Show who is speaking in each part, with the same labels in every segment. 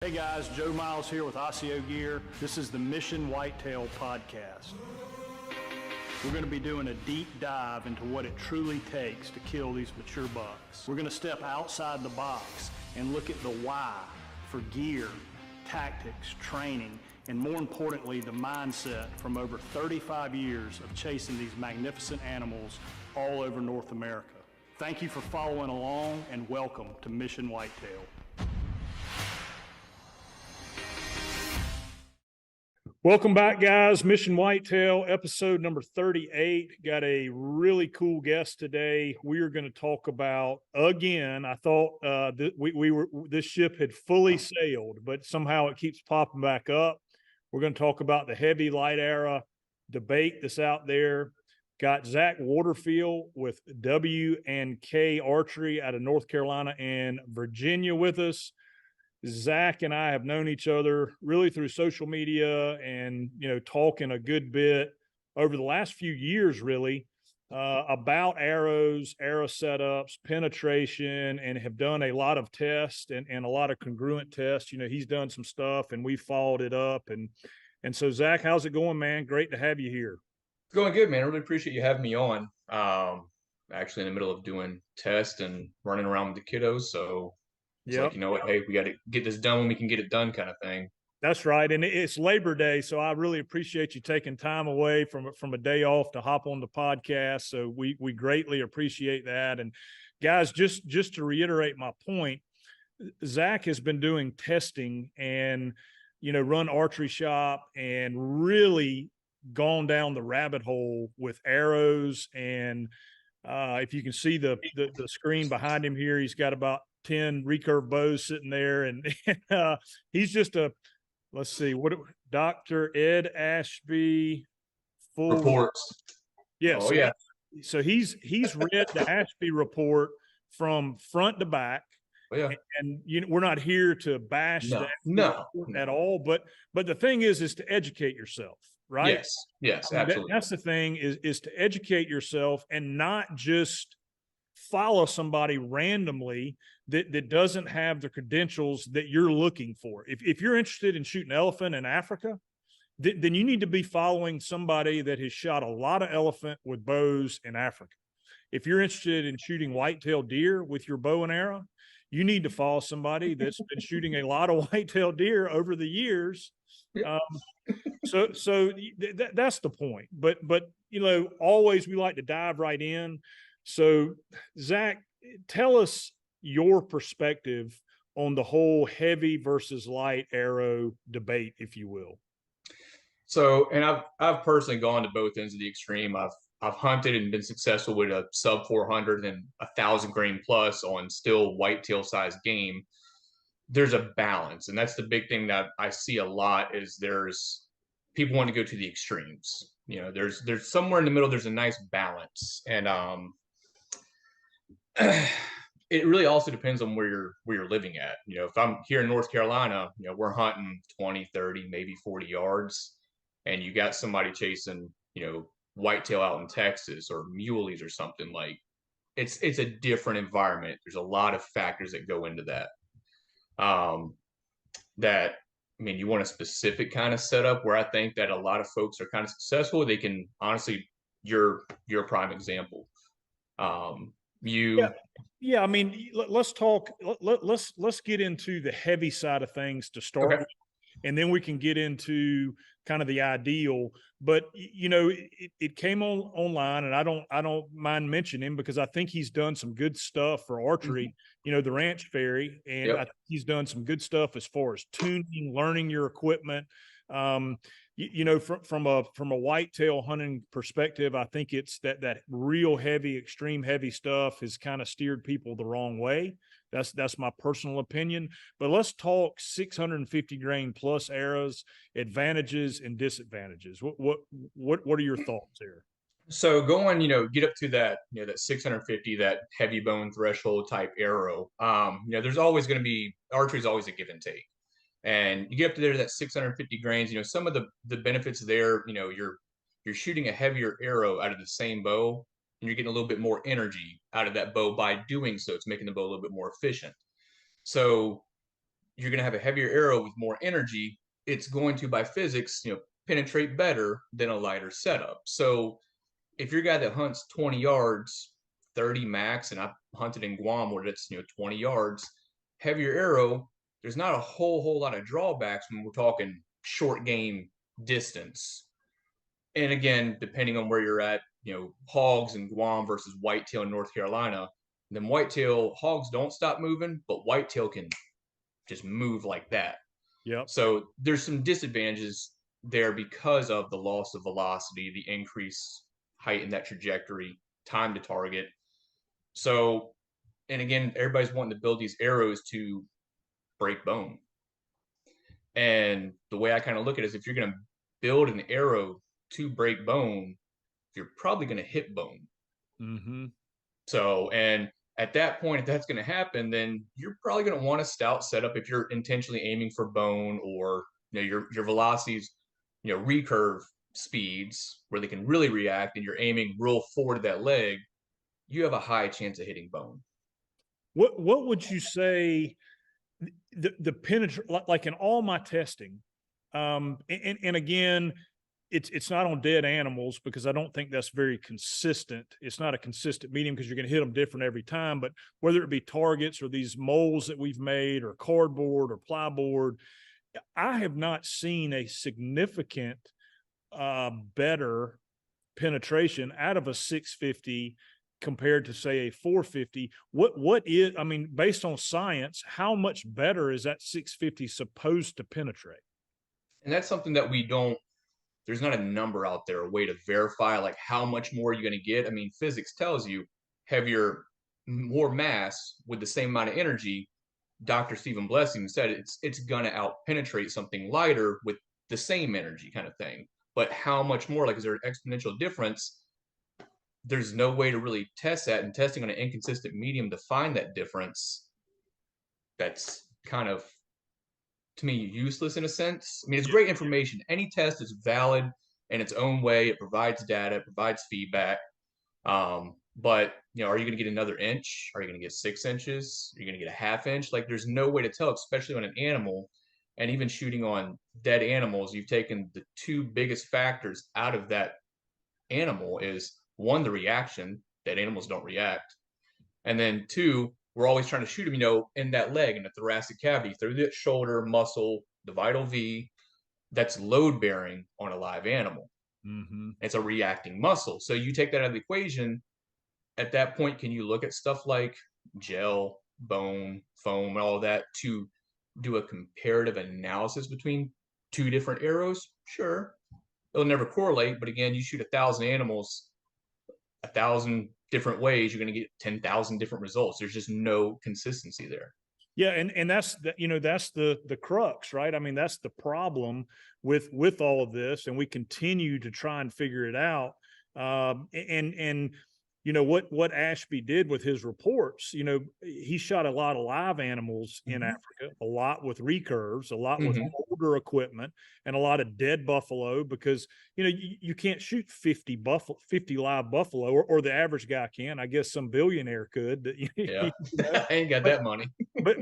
Speaker 1: Hey guys, Joe Miles here with Osseo Gear. This is the Mission Whitetail podcast. We're going to be doing a deep dive into what it truly takes to kill these mature bucks. We're going to step outside the box and look at the why for gear, tactics, training, and more importantly, the mindset from over 35 years of chasing these magnificent animals all over North America. Thank you for following along and welcome to Mission Whitetail. Welcome back, guys. Mission Whitetail, episode number 38. Got a really cool guest today. We are going to talk about, again, I thought this ship had fully sailed, but somehow it keeps popping back up. We're going to talk about the heavy light era debate that's out there. Got Zach Waterfield with W&K Archery out of North Carolina and Virginia with us. Zach and I have known each other really through social media and, talking a good bit over the last few years, really, about arrows, arrow setups, penetration, and have done a lot of tests and a lot of congruent tests. He's done some stuff and we followed it up. And so, Zach, how's it going, man? Great to have you here.
Speaker 2: It's going good, man. I really appreciate you having me on. Actually in the middle of doing tests and running around with the kiddos. So it's like, you know what? Hey, we got to get this done when we can get it done, kind of thing.
Speaker 1: That's right. And it's Labor Day. So I really appreciate you taking time away from a day off to hop on the podcast. So we greatly appreciate that. And guys, just to reiterate my point, Zach has been doing testing and, run archery shop and really gone down the rabbit hole with arrows. And if you can see the screen behind him here, he's got about 10 recurve bows sitting there, and he's just let's see, Dr. Ed Ashby
Speaker 2: full reports.
Speaker 1: Yes. Oh, yeah. So he's read the Ashby report from front to back. Oh, yeah. And we're not here to bash that at all, but the thing is to educate yourself, right?
Speaker 2: Yes, absolutely.
Speaker 1: That's the thing is to educate yourself and not just follow somebody randomly that doesn't have the credentials that you're looking for. If you're interested in shooting elephant in Africa, then you need to be following somebody that has shot a lot of elephant with bows in Africa. If you're interested in shooting whitetail deer with your bow and arrow, you need to follow somebody that's been shooting a lot of whitetail deer over the years. So that's the point. But always we like to dive right in. So, Zach, tell us your perspective on the whole heavy versus light arrow debate, if you will.
Speaker 2: So, and I've personally gone to both ends of the extreme. I've hunted and been successful with a sub 400 and 1,000 grain plus on still whitetail sized game. There's a balance, and that's the big thing that I see a lot is there's people want to go to the extremes. There's somewhere in the middle. There's a nice balance, and it really also depends on where you're living at. If I'm here in North Carolina, we're hunting 20, 30, maybe 40 yards, and you got somebody chasing, whitetail out in Texas or muleys or something. Like it's a different environment. There's a lot of factors that go into that. You want a specific kind of setup where I think that a lot of folks are kind of successful. They can honestly, you're a prime example.
Speaker 1: Yeah. Let's talk. Let's get into the heavy side of things to start with, and then we can get into kind of the ideal. But it came online, and I don't mind mentioning him because I think he's done some good stuff for archery. Mm-hmm. The Ranch Fairy, and I think he's done some good stuff as far as tuning, learning your equipment. From a whitetail hunting perspective, I think it's that real heavy, extreme heavy stuff has kind of steered people the wrong way. That's my personal opinion. But let's talk 650 grain plus arrows, advantages and disadvantages. What are your thoughts there?
Speaker 2: So going, get up to that, that 650, that heavy bone threshold type arrow. There's always going to be, archery is always a give and take. And you get up to there, that 650 grains, some of the benefits there, you're shooting a heavier arrow out of the same bow, and you're getting a little bit more energy out of that bow by doing so. It's making the bow a little bit more efficient. So you're going to have a heavier arrow with more energy. It's going to, by physics, penetrate better than a lighter setup. So if you're a guy that hunts 20 yards, 30 max, and I've hunted in Guam where it's 20 yards, heavier arrow, there's not a whole lot of drawbacks when we're talking short game distance. And again, depending on where you're at, hogs in Guam versus whitetail in North Carolina, then whitetail hogs don't stop moving, but whitetail can just move like that.
Speaker 1: Yep.
Speaker 2: So there's some disadvantages there because of the loss of velocity, the increased height in that trajectory, time to target. So, and again, everybody's wanting to build these arrows to break bone. And the way I kind of look at it is if you're going to build an arrow to break bone, you're probably going to hit bone.
Speaker 1: Mm-hmm.
Speaker 2: So, and at that point, if that's going to happen, then you're probably going to want a stout setup if you're intentionally aiming for bone, or your velocities, recurve speeds where they can really react, and you're aiming real forward to that leg, you have a high chance of hitting bone.
Speaker 1: What would you say the penetrate, like in all my testing, and again, it's not on dead animals because I don't think that's very consistent. It's not a consistent medium because you're going to hit them different every time. But whether it be targets or these molds that we've made or cardboard or plyboard, I have not seen a significant better penetration out of a 650 compared to say a 450. What is, I mean, based on science, how much better is that 650 supposed to penetrate?
Speaker 2: And that's something that there's not a number out there, a way to verify like how much more you're going to get. I mean, physics tells you heavier, more mass with the same amount of energy. Dr. Stephen Blessing said it's going to out penetrate something lighter with the same energy kind of thing. But how much more? Like, is there an exponential difference? There's no way to really test that, and testing on an inconsistent medium to find that difference, that's kind of, to me, useless in a sense. I mean, it's great information. Any test is valid in its own way. It provides data, it provides feedback. But are you going to get another inch? Are you going to get 6 inches? Are you going to get a half inch? Like, there's no way to tell, especially on an animal. And even shooting on dead animals, you've taken the two biggest factors out of that animal is, one, the reaction, that animals don't react. And then two, we're always trying to shoot them, in that leg, in the thoracic cavity, through the shoulder muscle, the vital V, that's load bearing on a live animal.
Speaker 1: Mm-hmm.
Speaker 2: It's a reacting muscle. So you take that out of the equation. At that point, can you look at stuff like gel, bone, foam, and all of that to do a comparative analysis between two different arrows? Sure. It'll never correlate, but again, you shoot 1,000 animals 1,000 different ways, you're going to get 10,000 different results. There's just no consistency there.
Speaker 1: Yeah, and that's that's the crux, right? I mean, that's the problem with all of this, and we continue to try and figure it out. And what Ashby did with his reports, he shot a lot of live animals in Africa, a lot with recurves, a lot with older equipment, and a lot of dead buffalo, because you can't shoot 50 live buffalo, or the average guy can. I guess some billionaire could.
Speaker 2: Yeah, I ain't got that money.
Speaker 1: but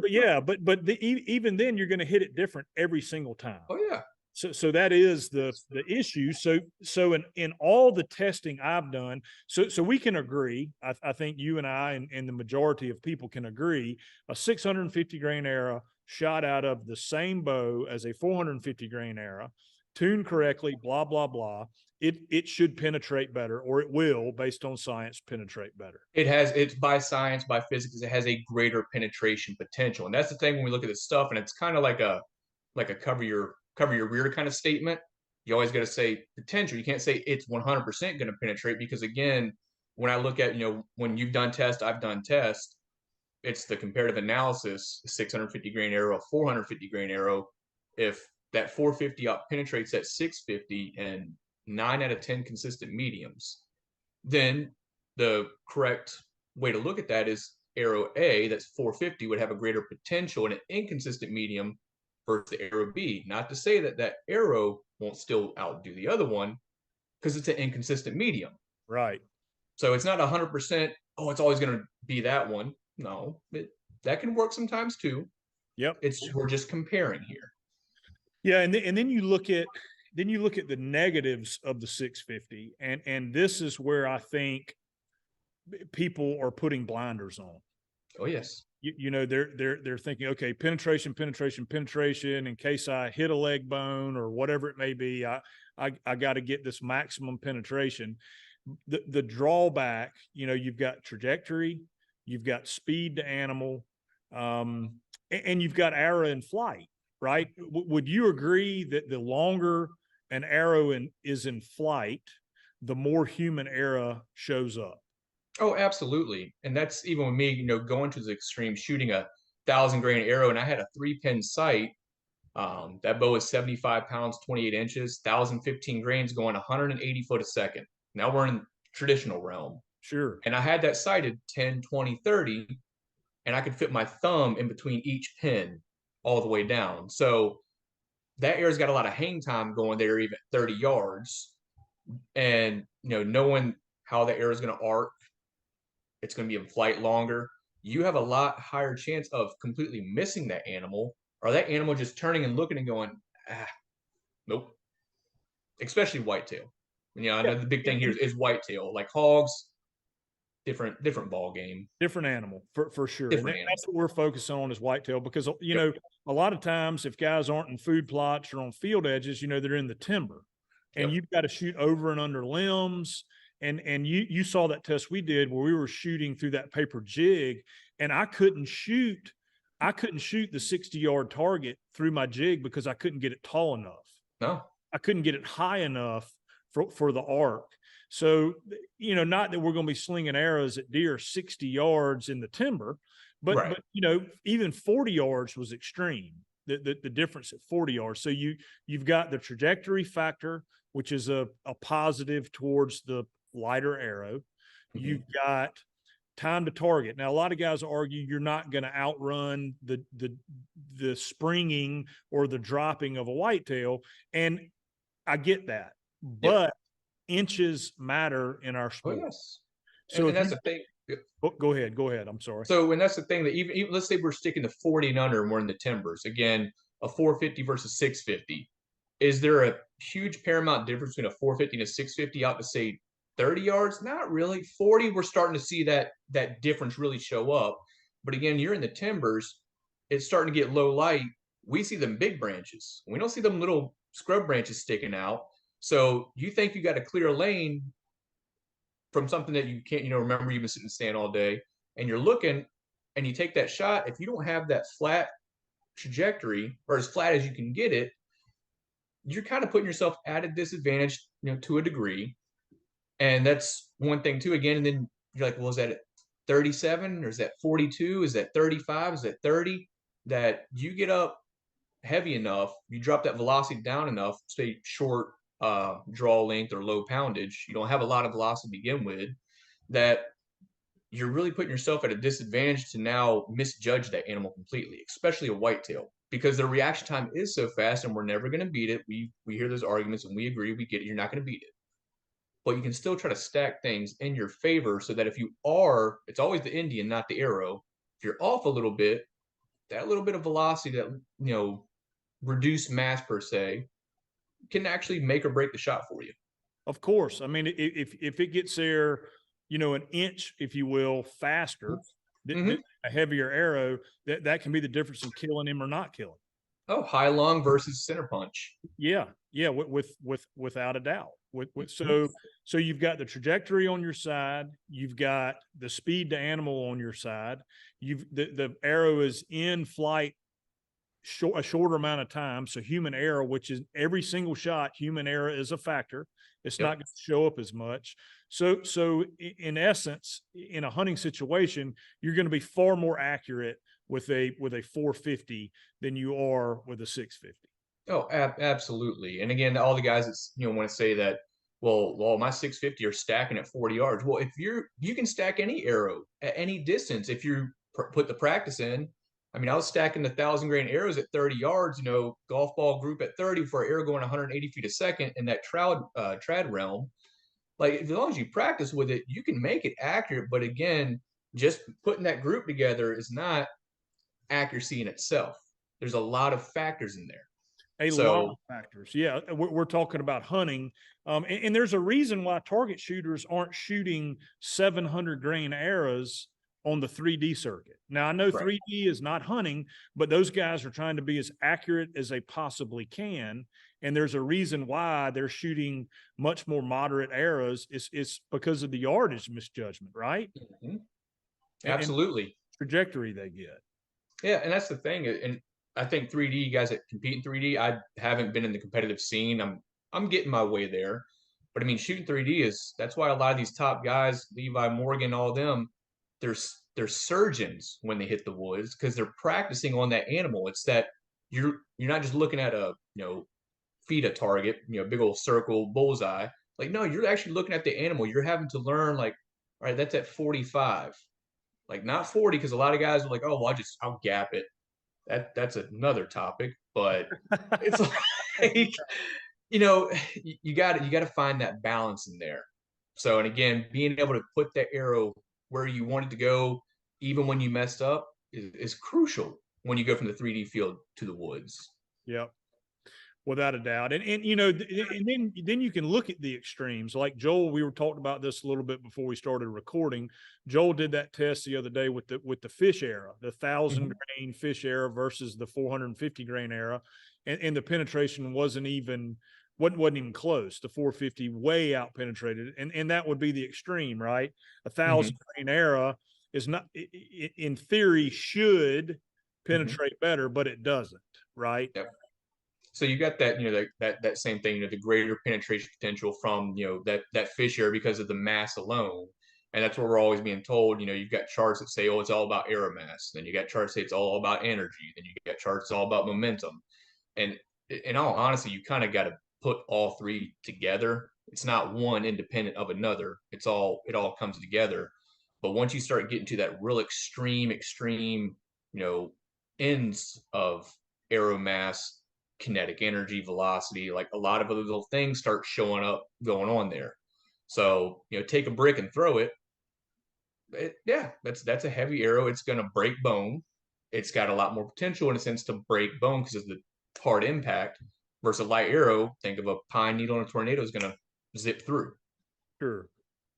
Speaker 1: even then, you're going to hit it different every single time.
Speaker 2: Oh yeah.
Speaker 1: So that is the issue. So in all the testing I've done, so we can agree, I think you and I and the majority of people can agree, a 650 grain arrow shot out of the same bow as a 450 grain arrow, tuned correctly, blah, blah, blah, it should penetrate better, or it will, based on science, penetrate better.
Speaker 2: It's by science, by physics, it has a greater penetration potential. And that's the thing when we look at this stuff, and it's kind of like a cover your rear kind of statement. You always got to say potential. You can't say it's 100% going to penetrate, because again, when I look at, when you've done test, I've done test, it's the comparative analysis, 650 grain arrow, 450 grain arrow. If that 450 out penetrates that 650 and 9 out of 10 consistent mediums, then the correct way to look at that is arrow A, that's 450, would have a greater potential in an inconsistent medium versus the arrow B. Not to say that that arrow won't still outdo the other one, because it's an inconsistent medium.
Speaker 1: Right.
Speaker 2: So it's not 100%, it's always going to be that one. No, that can work sometimes too.
Speaker 1: Yep.
Speaker 2: We're just comparing here.
Speaker 1: Yeah, and then you look at the negatives of the 650, and this is where I think people are putting blinders on.
Speaker 2: Oh yes.
Speaker 1: You know, they're thinking, okay, penetration, penetration, penetration. In case I hit a leg bone or whatever it may be, I got to get this maximum penetration. The drawback, you know, you've got trajectory, you've got speed to animal, and you've got arrow in flight, right? Would you agree that the longer an arrow is in flight, the more human error shows up?
Speaker 2: Oh, absolutely. And that's even with me, going to the extreme, shooting a 1,000 grain arrow, and I had a 3-pin sight. That bow is 75 pounds, 28 inches, 1,015 grains, going 180 foot a second. Now we're in traditional realm.
Speaker 1: Sure.
Speaker 2: And I had that sighted 10, 20, 30, and I could fit my thumb in between each pin all the way down. So that arrow's got a lot of hang time going there, even 30 yards. And, knowing how the arrow is going to arc, it's going to be in flight longer. You have a lot higher chance of completely missing that animal, or that animal just turning and looking and going, nope. Especially whitetail. I know the big thing here is whitetail. Like hogs, different ball game.
Speaker 1: Different animal for sure.
Speaker 2: Different
Speaker 1: That's what we're focusing on is whitetail, because you know, a lot of times if guys aren't in food plots or on field edges, you know, they're in the timber, and you've got to shoot over and under limbs. And you saw that test we did where we were shooting through that paper jig, and I couldn't shoot the 60-yard target through my jig because I couldn't get it tall enough.
Speaker 2: No,
Speaker 1: I couldn't get it high enough for the arc. So, you know, not that we're going to be slinging arrows at deer 60 yards in the timber, but you know, even 40 yards was extreme. The difference at 40 yards. So you've got the trajectory factor, which is a positive towards the lighter arrow. You've got time to target. Now, a lot of guys argue you're not going to outrun the springing or the dropping of a whitetail, and I get that, but inches matter in our sport.
Speaker 2: Oh, yes.
Speaker 1: So
Speaker 2: and that's the thing.
Speaker 1: Go ahead. I'm sorry.
Speaker 2: So, and that's the thing that even let's say we're sticking to 40 and under and we're in the timbers again, a 450 versus 650. Is there a huge paramount difference between a 450 and a 650 out to say 30 yards? Not really. 40, we're starting to see that difference really show up. But again, you're in the timbers, it's starting to get low light. We see them big branches. We don't see them little scrub branches sticking out. So you think you got a clear lane from something that you can't, remember you've been sitting and stand all day, and you're looking and you take that shot. If you don't have that flat trajectory or as flat as you can get it, you're kind of putting yourself at a disadvantage, to a degree. And that's one thing too. Again, and then you're like, well, is that at 37 or is that 42? Is that 35? Is that 30? That you get up heavy enough, you drop that velocity down enough, say short draw length or low poundage, you don't have a lot of velocity to begin with, that you're really putting yourself at a disadvantage to now misjudge that animal completely, especially a whitetail, because their reaction time is so fast and we're never going to beat it. We hear those arguments and we agree, we get it, you're not going to beat it. But you can still try to stack things in your favor so that if you are, it's always the Indian, not the arrow. If you're off a little bit, that little bit of velocity, that, reduced mass per se, can actually make or break the shot for you.
Speaker 1: Of course. I mean, if it gets there, an inch, if you will, faster, a heavier arrow, that can be the difference in killing him or not killing.
Speaker 2: Oh, high lung versus center punch.
Speaker 1: Yeah, without a doubt. So you've got the trajectory on your side, you've got the speed to animal on your side, the arrow is in flight a shorter amount of time. So human error, which is every single shot, human error is a factor. It's not going to show up as much. So in essence, in a hunting situation, you're going to be far more accurate with a 450 than you are with a 650.
Speaker 2: Oh, absolutely. And again, all the guys that want to say that, well, my 650 are stacking at 40 yards. Well, if you can stack any arrow at any distance if you put the practice in. I mean, I was stacking the 1,000-grain arrows at 30 yards, golf ball group at 30 for an arrow going 180 feet a second in that trad realm. Like, as long as you practice with it, you can make it accurate. But again, just putting that group together is not accuracy in itself. There's a lot of factors in there.
Speaker 1: A lot of
Speaker 2: So
Speaker 1: factors. Yeah, we're talking about hunting, and there's a reason why target shooters aren't shooting 700 grain arrows on the 3D circuit. Now I know
Speaker 2: right.
Speaker 1: 3D is not hunting, but those guys are trying to be as accurate as they possibly can, and there's a reason why they're shooting much more moderate arrows. It's because of the yardage misjudgment, right?
Speaker 2: Mhm.
Speaker 1: And
Speaker 2: Absolutely.
Speaker 1: trajectory they get.
Speaker 2: Yeah, and that's the thing. And I think 3D guys that compete in 3D, I haven't been in the competitive scene. I'm getting my way there. But I mean, shooting 3D is that's why a lot of these top guys, Levi Morgan, all them, they're surgeons when they hit the woods because they're practicing on that animal. It's that you're not just looking at a feed a target, big old circle bullseye. Like no, you're actually looking at the animal. You're having to learn like, all right, that's at 45, like not 40, because a lot of guys are like, oh, well, I'll gap it. That's another topic, but it's like you got to find that balance in there. So, and again, being able to put that arrow where you want it to go, even when you messed up, is crucial when you go from the 3D field to the woods.
Speaker 1: Yep. Without a doubt. And and then you can look at the extremes. Like Joel, we were talking about this a little bit before we started recording. Joel did that test the other day with the fish era, the 1,000 grain fish era versus the 450 grain era. And the penetration wasn't even close. The 450 way out penetrated. And that would be the extreme, right? A 1,000 grain era is not in theory should penetrate better, but it doesn't, right?
Speaker 2: Yep. So you got that, that same thing, the greater penetration potential from, that fish area because of the mass alone. And that's what we're always being told. You've got charts that say, oh, it's all about aero mass. Then you got charts that say it's all about energy. Then you got charts all about momentum. And in all honesty, you kind of got to put all three together. It's not one independent of another. It all comes together. But once you start getting to that real extreme, you know, ends of aero mass, kinetic energy, velocity, like a lot of other little things start showing up going on there. So, take a brick and throw it. Yeah, that's a heavy arrow. It's going to break bone. It's got a lot more potential in a sense to break bone because of the hard impact versus a light arrow. Think of a pine needle and a tornado is going to zip through.
Speaker 1: Sure.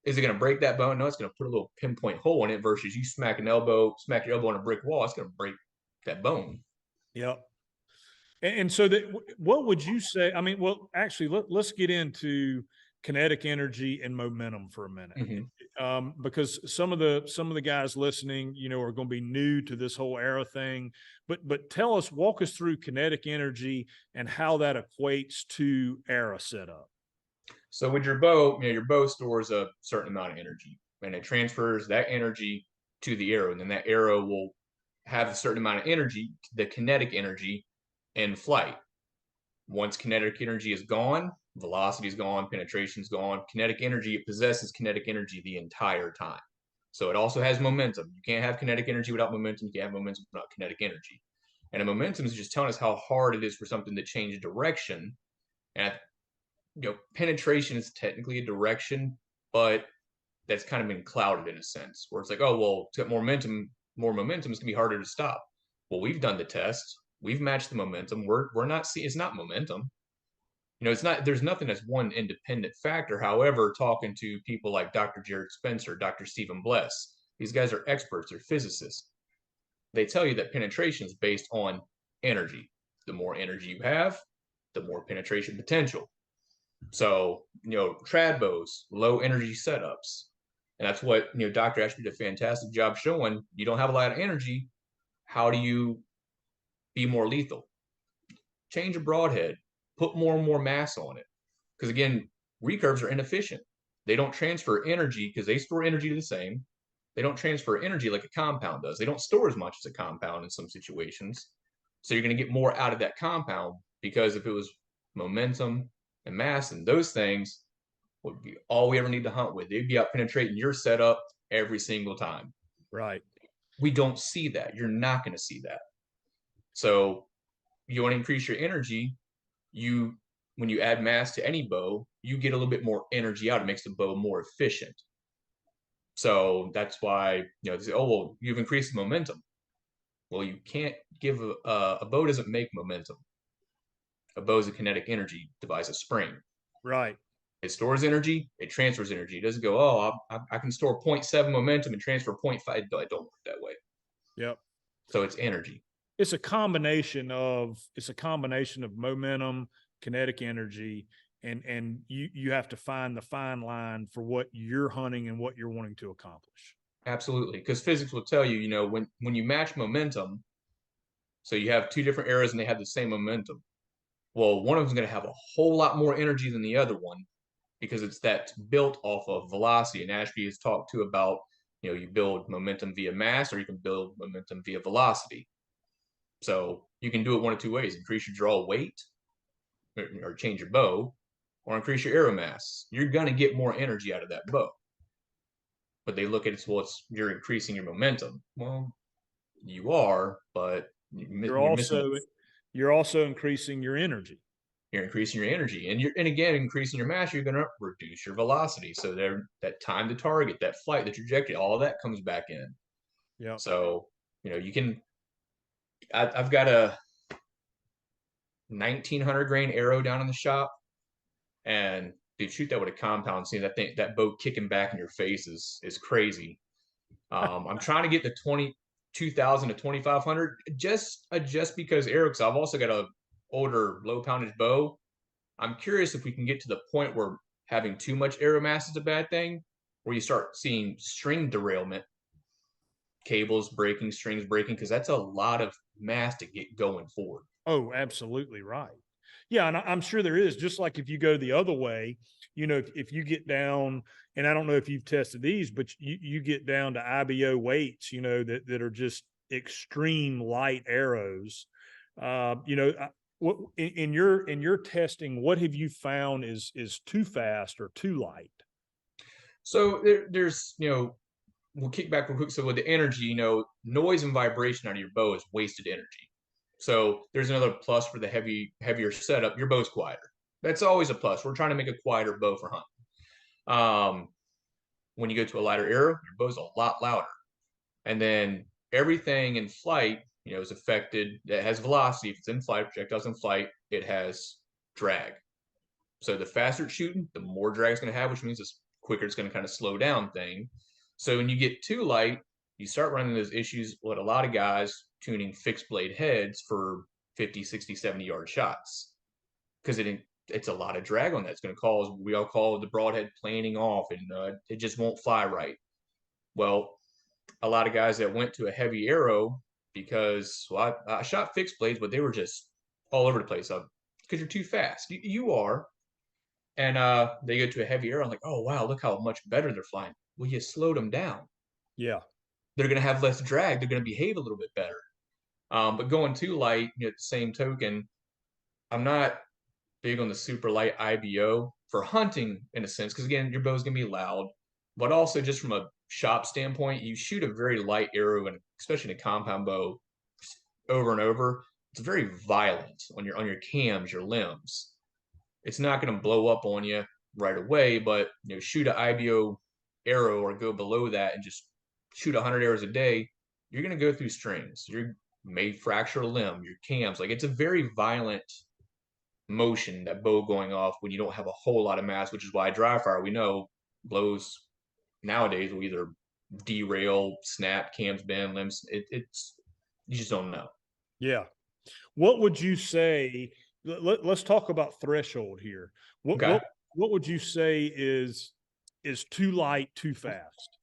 Speaker 2: Is it going to break that bone? No, it's going to put a little pinpoint hole in it versus you smack your elbow on a brick wall. It's going to break that bone.
Speaker 1: Yep. And so that, what would you say? I mean, well, actually, let's get into kinetic energy and momentum for a minute, because some of the guys listening, are going to be new to this whole arrow thing. But walk us through kinetic energy and how that equates to arrow setup.
Speaker 2: So with your bow, your bow stores a certain amount of energy, and it transfers that energy to the arrow, and then that arrow will have a certain amount of energy, the kinetic energy, in flight. Once kinetic energy is gone, velocity is gone, penetration is gone. Kinetic energy, it possesses kinetic energy the entire time. So it also has momentum. You can't have kinetic energy without momentum. You can't have momentum without kinetic energy. And a momentum is just telling us how hard it is for something to change direction. And penetration is technically a direction, but that's kind of been clouded in a sense where it's like, oh, well, to get more momentum, it's gonna be harder to stop. Well, we've done the test. We've matched the momentum. We're not seeing it's not momentum. It's not, there's nothing that's one independent factor. However, talking to people like Dr. Jared Spencer, Dr. Stephen Bless, these guys are experts, they're physicists. They tell you that penetration is based on energy. The more energy you have, the more penetration potential. So, trad bows, low energy setups. And that's what, Dr. Ashby did a fantastic job showing. You don't have a lot of energy. How do you be more lethal? Change a broadhead, put more and more mass on it. Because again, recurves are inefficient. They don't transfer energy because they store energy the same. They don't transfer energy like a compound does. They don't store as much as a compound in some situations. So you're going to get more out of that compound because if it was momentum and mass and those things would be all we ever need to hunt with. They'd be out penetrating your setup every single time.
Speaker 1: Right.
Speaker 2: We don't see that. You're not going to see that. So you want to increase your energy. When you add mass to any bow, you get a little bit more energy out. It makes the bow more efficient. So that's why, they say, oh, well, you've increased the momentum. Well, you can't give a bow doesn't make momentum. A bow is a kinetic energy device, a spring.
Speaker 1: Right.
Speaker 2: It stores energy, it transfers energy. It doesn't go, oh, I can store 0.7 momentum and transfer 0.5. I don't work that way.
Speaker 1: Yep.
Speaker 2: So it's energy.
Speaker 1: It's a combination of momentum, kinetic energy, and you have to find the fine line for what you're hunting and what you're wanting to accomplish.
Speaker 2: Absolutely. Because physics will tell you, when you match momentum, so you have two different arrows and they have the same momentum. Well, one of them is going to have a whole lot more energy than the other one because that's built off of velocity. And Ashby has talked to about, you build momentum via mass or you can build momentum via velocity. So you can do it one of two ways: increase your draw weight or change your bow, or increase your arrow mass. You're going to get more energy out of that bow. But they look at it, well, you're increasing your momentum. Well, you are, but you're missing.
Speaker 1: You're also increasing your energy.
Speaker 2: You're increasing your energy, and again increasing your mass. You're going to reduce your velocity. So that time to target, that flight, the trajectory, all of that comes back in.
Speaker 1: Yeah.
Speaker 2: So you can. I've got a 1900 grain arrow down in the shop, and dude, shoot that with a compound. See that bow kicking back in your face is crazy. I'm trying to get the 22,000 to 2,500 just because arrow. Because I've also got a older low poundage bow. I'm curious if we can get to the point where having too much arrow mass is a bad thing, where you start seeing string derailment, cables breaking, strings breaking, because that's a lot of mass to get going forward.
Speaker 1: Oh, absolutely right. Yeah, and I'm sure there is. Just like if you go the other way, if you get down, and I don't know if you've tested these, but you get down to IBO weights, that are just extreme light arrows. What in your testing, what have you found is too fast or too light?
Speaker 2: So there's we'll kick back real quick. So with the energy, noise and vibration out of your bow is wasted energy. So there's another plus for the heavier setup. Your bow's quieter. That's always a plus. We're trying to make a quieter bow for hunting. When you go to a lighter arrow, your bow's a lot louder. And then everything in flight, is affected. That has velocity. If it's in flight, projectiles in flight, it has drag. So the faster it's shooting, the more drag it's going to have, which means the quicker it's going to kind of slow down thing. So when you get too light, you start running those issues with a lot of guys tuning fixed blade heads for 50, 60, 70-yard shots because it's a lot of drag on that. It's going to cause, we all call the broadhead planing off, and it just won't fly right. Well, a lot of guys that went to a heavy arrow because, well, I shot fixed blades, but they were just all over the place because you're too fast. You are. And they go to a heavy arrow. I'm like, oh, wow, look how much better they're flying. Well, you slowed them down.
Speaker 1: Yeah.
Speaker 2: They're going to have less drag. They're going to behave a little bit better. But going too light, at the same token, I'm not big on the super light IBO for hunting in a sense, because again, your bow's going to be loud. But also just from a shop standpoint, you shoot a very light arrow, and especially in a compound bow, over and over. It's very violent on your cams, your limbs. It's not going to blow up on you right away, but shoot an IBO arrow or go below that and just shoot 100 arrows a day, you're going to go through strings. You may fracture a limb, your cams. Like, it's a very violent motion, that bow going off when you don't have a whole lot of mass, which is why dry fire, we know, blows nowadays will either derail, snap, cams bend, limbs. It's you just don't know.
Speaker 1: Yeah. What would you say? Let's talk about threshold here. What would you say is too light, too fast?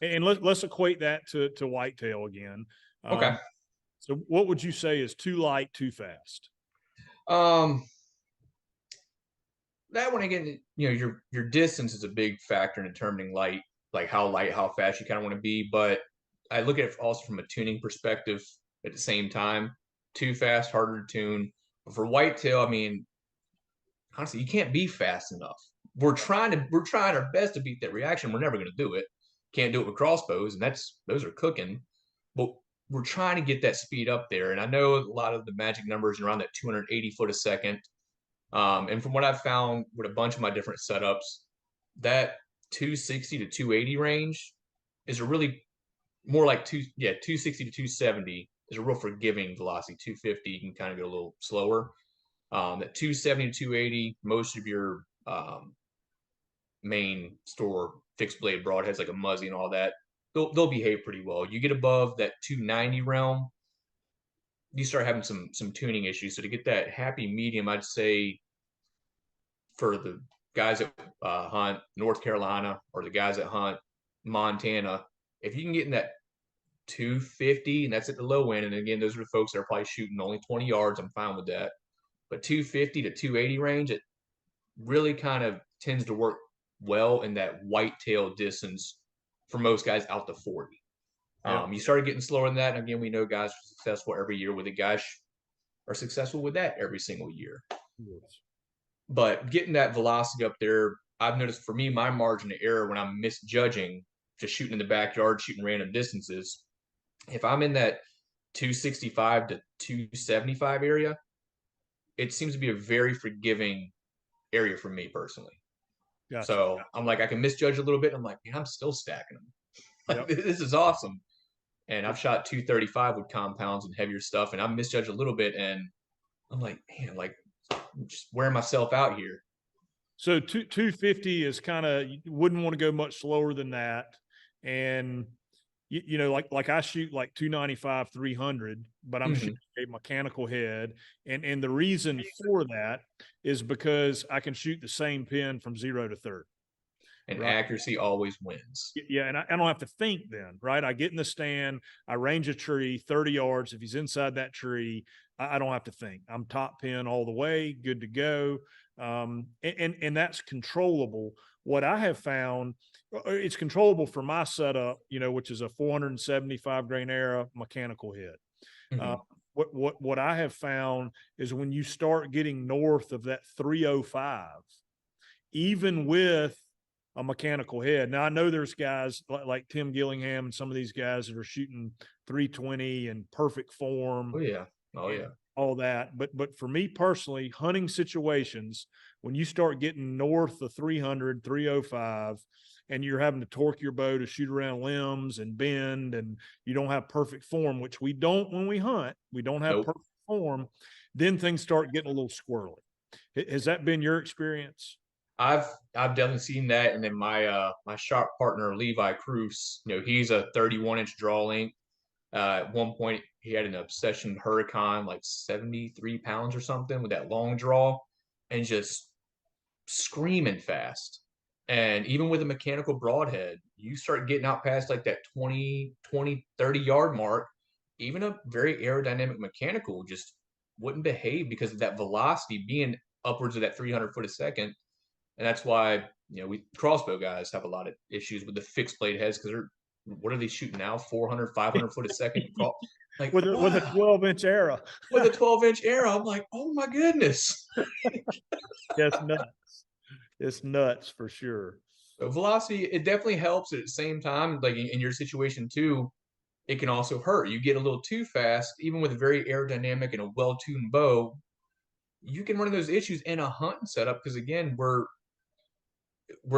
Speaker 1: And let's equate that to whitetail again.
Speaker 2: Okay.
Speaker 1: So what would you say is too light, too fast?
Speaker 2: That one again, your distance is a big factor in determining light, like how light, how fast you kind of want to be. But I look at it also from a tuning perspective at the same time. Too fast, harder to tune. But for whitetail, I mean, honestly, you can't be fast enough. We're trying our best to beat that reaction. We're never going to do it. Can't do it with crossbows, and those are cooking. But we're trying to get that speed up there. And I know a lot of the magic numbers around that 280 foot a second. And from what I've found with a bunch of my different setups, that 260 to 280 range is a really more like 260 to 270 is a real forgiving velocity. 250, you can kind of go a little slower. At 270 to 280, most of your main store fixed blade broadheads like a Muzzy and all that, they'll behave pretty well. You get above that 290 realm, you start having some tuning issues. So to get that happy medium, I'd say for the guys that hunt North Carolina or the guys that hunt Montana, if you can get in that 250, and that's at the low end, and again, those are the folks that are probably shooting only 20 yards, I'm fine with that. But 250 to 280 range, it really kind of tends to work well in that whitetail distance for most guys out to 40. You started getting slower than that. And again, we know guys are successful every year with it. Guys are successful with that every single year.
Speaker 1: Yes.
Speaker 2: But getting that velocity up there, I've noticed for me, my margin of error when I'm misjudging, just shooting in the backyard, shooting random distances, if I'm in that 265 to 275 area, it seems to be a very forgiving area for me personally.
Speaker 1: Gotcha.
Speaker 2: So I'm like, I can misjudge a little bit. I'm like, man, I'm still stacking them. Like, this is awesome. And I've shot 235 with compounds and heavier stuff, and I misjudged a little bit. And I'm like, man, like, I'm just wearing myself out here.
Speaker 1: So 250 is kind of, you wouldn't want to go much slower than that. And you know, like I shoot like 295, 300, but I'm shooting a mechanical head. And the reason for that is because I can shoot the same pin from 0 to 30.
Speaker 2: And accuracy always wins.
Speaker 1: Yeah, and I don't have to think then, right? I get in the stand, I range a tree 30 yards. If he's inside that tree, I don't have to think. I'm top pin all the way, good to go. And that's controllable. What I have found, it's controllable for my setup, you know, which is a 475 grain era mechanical head. What I have found is when you start getting north of that 305, even with a mechanical head. Now I know there's guys like Tim Gillingham and some of these guys that are shooting 320 and perfect form.
Speaker 2: Oh yeah. Oh yeah.
Speaker 1: All that. But for me personally, hunting situations, when you start getting north of 300, 305, and you're having to torque your bow to shoot around limbs and bend, and you don't have perfect form, which we don't when we hunt, we don't have perfect form, then things start getting a little squirrely. Has that been your experience?
Speaker 2: I've definitely seen that. And then my my shop partner Levi Cruz, you know, he's a 31-inch draw length. At one point, he had an Obsession Huracan, like 73 pounds or something, with that long draw, and just screaming fast. And even with a mechanical broadhead, you start getting out past like that 20, 30 yard mark. Even a very aerodynamic mechanical just wouldn't behave because of that velocity being upwards of that 300 foot a second. And that's why, you know, we crossbow guys have a lot of issues with the fixed blade heads because they're, what are they shooting now? 400, 500 foot a second.
Speaker 1: Like with a 12-inch arrow.
Speaker 2: With a 12-inch arrow, I'm like, oh my goodness.
Speaker 1: That's nuts. It's nuts for sure.
Speaker 2: So velocity, it definitely helps. At the same time, like in your situation too, it can also hurt. You get a little too fast, even with a very aerodynamic and a well-tuned bow, you can run into those issues in a hunting setup because again, we're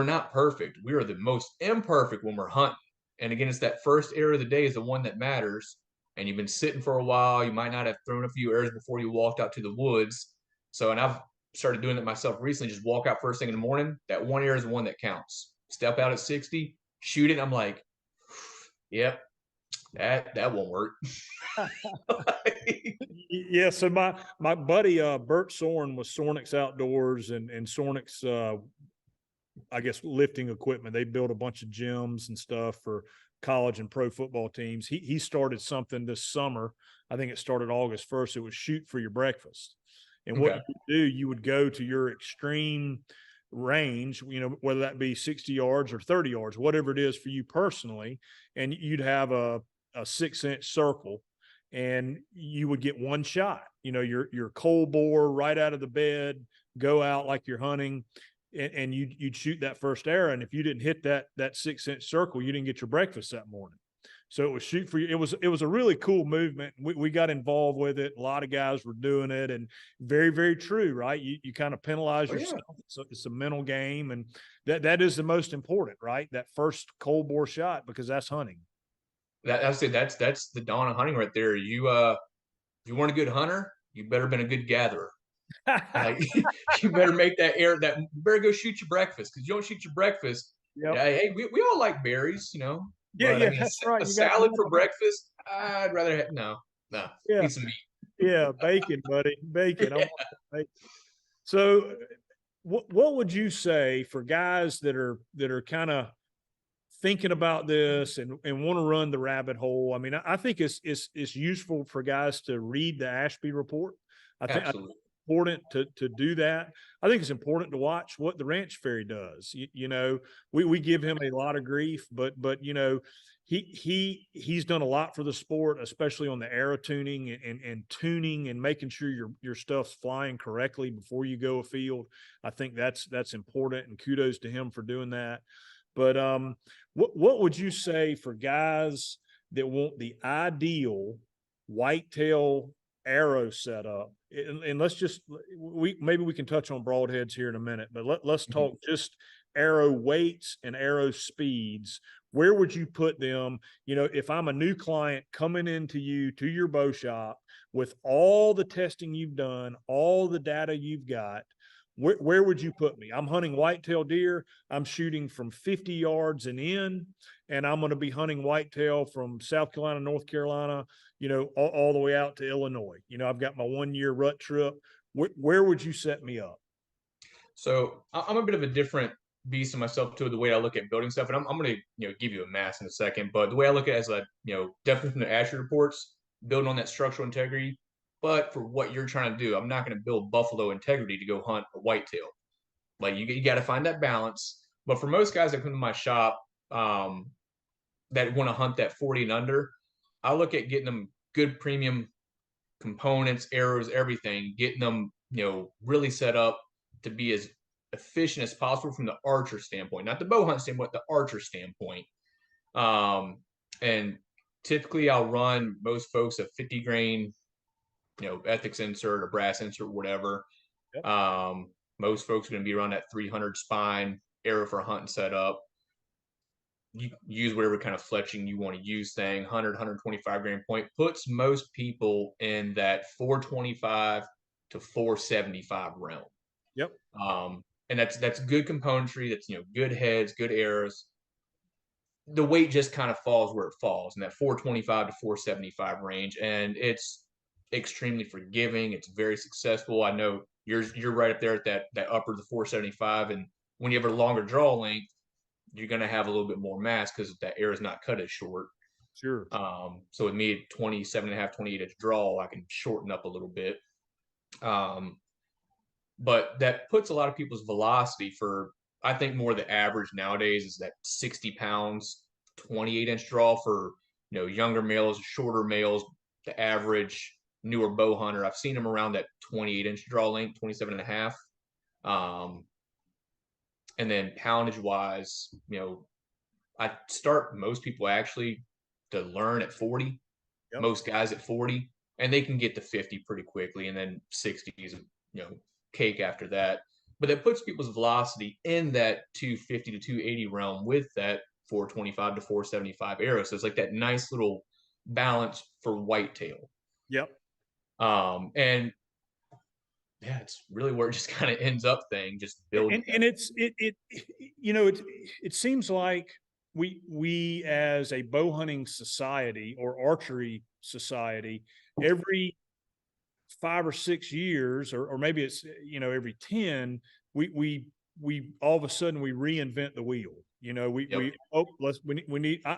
Speaker 2: not perfect. We are the most imperfect when we're hunting. And again, it's that first arrow of the day is the one that matters. And you've been sitting for a while. You might not have thrown a few arrows before you walked out to the woods. So, and I've started doing it myself recently. Just walk out first thing in the morning. That one arrow is the one that counts. Step out at 60, shoot it. I'm like, yep, that won't work.
Speaker 1: Yeah. So my buddy Bert Soren was Sornix Outdoors and Sornix I guess lifting equipment. They built a bunch of gyms and stuff for college and pro football teams. He started something this summer. I think it started August 1st. It was shoot for your breakfast. And what you do, you would go to your extreme range, you know, whether that be 60 yards or 30 yards, whatever it is for you personally. And you'd have a 6-inch circle and you would get one shot, you know, your cold bore right out of the bed, go out like you're hunting. And you'd shoot that first arrow. And if you didn't hit that 6-inch circle, you didn't get your breakfast that morning. So it was shoot for you. It was a really cool movement. We got involved with it. A lot of guys were doing it, and very, very true, right? You kind of penalize yourself. So it's a mental game, and that is the most important, right? That first cold bore shot, because that's hunting.
Speaker 2: I say that's the dawn of hunting right there. You if you weren't a good hunter, you better been a good gatherer. Like you better make that air that you better go shoot your breakfast because you don't shoot your breakfast.
Speaker 1: Yep.
Speaker 2: Yeah, hey, we all like berries,
Speaker 1: Yeah,
Speaker 2: but I
Speaker 1: yeah,
Speaker 2: mean
Speaker 1: that's right.
Speaker 2: a
Speaker 1: You got
Speaker 2: salad for breakfast, I'd rather have no
Speaker 1: yeah,
Speaker 2: need some meat.
Speaker 1: yeah, bacon, buddy, bacon. I
Speaker 2: Yeah.
Speaker 1: want bacon. So, what would you say for guys that are kind of thinking about this and want to run the rabbit hole? I mean, I think it's useful for guys to read the Ashby report. I
Speaker 2: Absolutely.
Speaker 1: important to do that. I think it's important to watch what the Ranch Fairy does. We give him a lot of grief, but he's done a lot for the sport, especially on the arrow tuning and tuning and making sure your stuff's flying correctly before you go afield. I think that's important, and kudos to him for doing that. But what would you say for guys that want the ideal whitetail arrow setup? And let's just maybe we can touch on broadheads here in a minute, but let's talk just arrow weights and arrow speeds. Where would you put them? If I'm a new client coming into you to your bow shop with all the testing you've done, all the data you've got, where would you put me? I'm hunting whitetail deer. I'm shooting from 50 yards and in, and I'm going to be hunting whitetail from South Carolina, North Carolina, all the way out to Illinois. I've got my 1 year rut trip. Where would you set me up?
Speaker 2: So I'm a bit of a different beast in myself too, the way I look at building stuff. And I'm going to, give you a mass in a second, but the way I look at it is like, definitely from the Ashby reports, building on that structural integrity. But for what you're trying to do, I'm not going to build buffalo integrity to go hunt a whitetail. Like you got to find that balance. But for most guys that come to my shop, that want to hunt that 40 and under, I look at getting them good premium components, arrows, everything, getting them, really set up to be as efficient as possible from the archer standpoint, not the bow hunt standpoint, the archer standpoint. And typically I'll run most folks a 50 grain, ethics insert or brass insert, whatever.
Speaker 1: Yep.
Speaker 2: Most folks are going to be around that 300 spine arrow for hunting setup. You use whatever kind of fletching you want to use thing. 125 grain point puts most people in that 425 to 475 realm.
Speaker 1: Yep.
Speaker 2: And that's good componentry. That's good heads, good arrows. The weight just kind of falls where it falls in that 425 to 475 range, and it's extremely forgiving. It's very successful. I know you're right up there at that upper the 475, and when you have a longer draw length, you're going to have a little bit more mass because that arrow is not cut as short.
Speaker 1: Sure.
Speaker 2: So with me 27 and a half, 28 inch draw, I can shorten up a little bit. But that puts a lot of people's velocity for, I think more the average nowadays is that 60 pounds, 28 inch draw for, younger males, shorter males, the average newer bow hunter. I've seen them around that 28 inch draw length, 27 and a half. And then poundage wise, I start most people actually to learn at 40,
Speaker 1: Yep.
Speaker 2: most guys at 40, and they can get to 50 pretty quickly. And then 60 is, cake after that. But that puts people's velocity in that 250 to 280 realm with that 425 to 475 arrow. So it's like that nice little balance for whitetail.
Speaker 1: Yep.
Speaker 2: And yeah, it's really where it just kind of ends up thing, just building.
Speaker 1: And it seems like we as a bow hunting society or archery society, every 5 or 6 years, or maybe it's every 10, we all of a sudden we reinvent the wheel.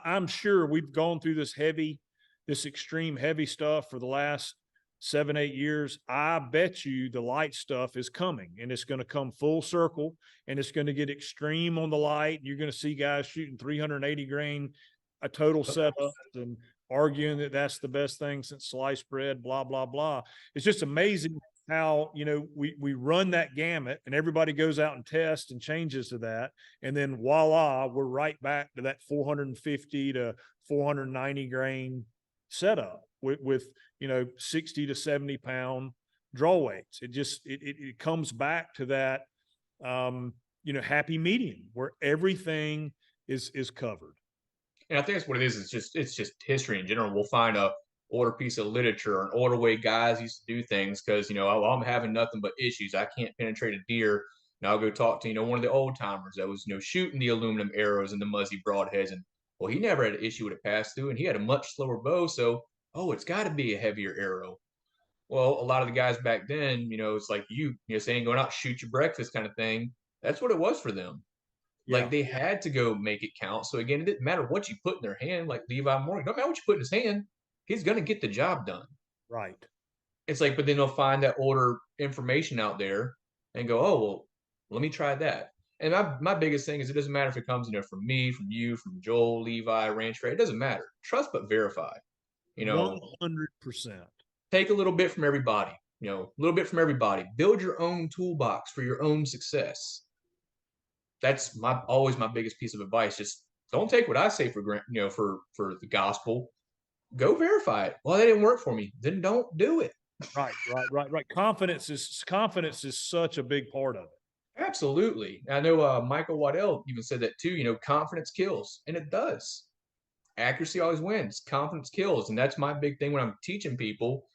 Speaker 1: I'm sure we've gone through this extreme heavy stuff for the last 7-8 years. I bet you the light stuff is coming, and it's going to come full circle, and it's going to get extreme on the light. You're going to see guys shooting 380 grain a total setup and arguing that that's the best thing since sliced bread, blah, blah, blah. It's just amazing how, we run that gamut and everybody goes out and tests and changes to that. And then voila, we're right back to that 450 to 490 grain setup with 60 to 70 pound draw weights. It comes back to that, happy medium where everything is covered.
Speaker 2: And I think that's what it is. It's just history in general. We'll find a older piece of literature, an older way guys used to do things because oh, I'm having nothing but issues. I can't penetrate a deer. And I'll go talk to one of the old timers that was shooting the aluminum arrows and the muzzy broadheads, and well, he never had an issue with it pass through, and he had a much slower bow. So oh, it's got to be a heavier arrow. Well, a lot of the guys back then, it's like saying going out shoot your breakfast kind of thing. That's what it was for them.
Speaker 1: Yeah.
Speaker 2: Like they had to go make it count. So again, it didn't matter what you put in their hand. Like Levi Morgan, no matter what you put in his hand, he's gonna get the job done.
Speaker 1: Right.
Speaker 2: It's like, but then they'll find that older information out there and go, oh well, let me try that. And my biggest thing is it doesn't matter if it comes, from me, from you, from Joel, Levi, Ranch Ray. It doesn't matter. Trust but verify. You know,
Speaker 1: 100%.
Speaker 2: take a little bit from everybody. A little bit from everybody. Build your own toolbox for your own success. That's always my biggest piece of advice. Just don't take what I say for granted, for the gospel. Go verify it. Well, that didn't work for me. Then don't do it.
Speaker 1: Right. Confidence is such a big part of it.
Speaker 2: Absolutely. I know Michael Waddell even said that too. Confidence kills, and it does. Accuracy always wins. Confidence kills, and that's my big thing when I'm teaching people.